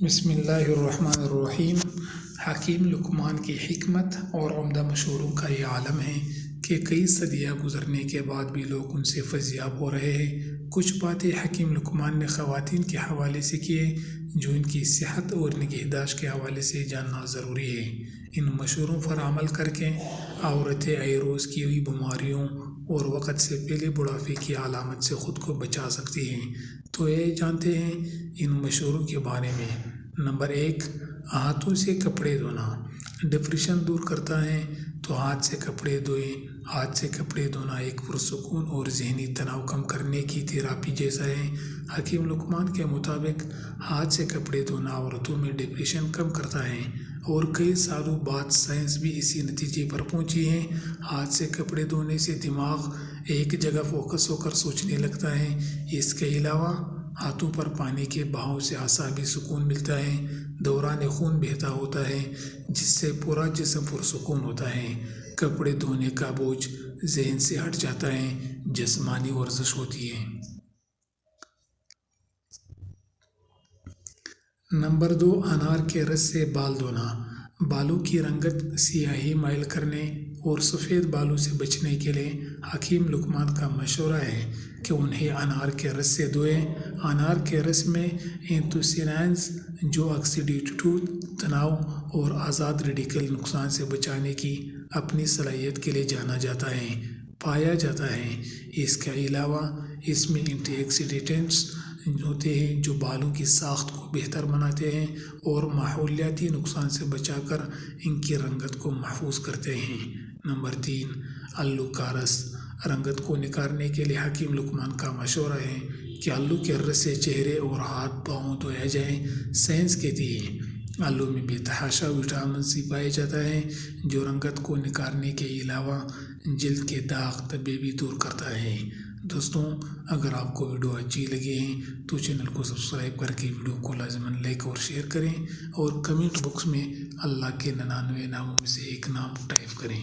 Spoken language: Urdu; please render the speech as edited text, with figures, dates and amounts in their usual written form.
بسم اللہ الرحمن الرحیم۔ حکیم لقمان کی حکمت اور عمدہ مشوروں کا یہ عالم ہے کہ کئی صدیاں گزرنے کے بعد بھی لوگ ان سے فیضیاب ہو رہے ہیں۔ کچھ باتیں حکیم لقمان نے خواتین کے حوالے سے کیے جو ان کی صحت اور نگہداشت کے حوالے سے جاننا ضروری ہے۔ ان مشوروں پر عمل کر کے عورتیں روز کی ہوئی بیماریوں اور وقت سے پہلے بڑھاپے کی علامت سے خود کو بچا سکتی ہیں۔ تو یہ جانتے ہیں ان مشوروں کے بارے میں۔ نمبر 1، ہاتھوں سے کپڑے دھونا ڈپریشن دور کرتا ہے، تو ہاتھ سے کپڑے دھوئیں۔ ہاتھ سے کپڑے دھونا ایک پرسکون اور ذہنی تناؤ کم کرنے کی تھراپی جیسا ہے۔ حکیم لقمان کے مطابق ہاتھ سے کپڑے دھونا عورتوں میں ڈپریشن کم کرتا ہے، اور کئی سالوں بعد سائنس بھی اسی نتیجے پر پہنچی ہے۔ ہاتھ سے کپڑے دھونے سے دماغ ایک جگہ فوکس ہو کر سوچنے لگتا ہے۔ اس کے علاوہ ہاتھوں پر پانی کے بہاؤ سے اعصابی سکون ملتا ہے، دوران خون بہتا ہوتا ہے، جس سے پورا جسم پرسکون ہوتا ہے۔ کپڑے دھونے کا بوجھ ذہن سے ہٹ جاتا ہے، جسمانی ورزش ہوتی ہے۔ نمبر 2، انار کے رس سے بال دھونا بالوں کی رنگت، سیاہی مائل کرنے اور سفید بالوں سے بچنے کے لیے حکیم لقمان کا مشورہ ہے کہ انہیں انار کے رس سے دھوئیں۔ انار کے رس میں اینتھوسیاننز جو آکسیڈیٹیو تناؤ اور آزاد ریڈیکل نقصان سے بچانے کی اپنی صلاحیت کے لیے جانا جاتا ہے پایا جاتا ہے۔ اس کے علاوہ اس میں اینٹی آکسیڈنٹس ہوتے ہیں جو بالوں کی ساخت کو بہتر بناتے ہیں اور ماحولیاتی نقصان سے بچا کر ان کی رنگت کو محفوظ کرتے ہیں۔ نمبر 3، الو کا رس رنگت کو نکھارنے کے لیے حکیم لقمان کا مشورہ ہے کہ الو کے رس سے چہرے اور ہاتھ پاؤں دھویا جائے۔ سائنس کہتی ہے آلو میں بے تحاشا وٹامن سی پایا جاتا ہے جو رنگت کو نکھارنے کے علاوہ جلد کے داغ دھبے بھی دور کرتا ہے۔ دوستوں، اگر آپ کو ویڈیو اچھی لگی ہے تو چینل کو سبسکرائب کر کے ویڈیو کو لازماً لائک اور شیئر کریں، اور کمنٹ باکس میں اللہ کے 99 ناموں میں سے ایک نام ٹائپ کریں۔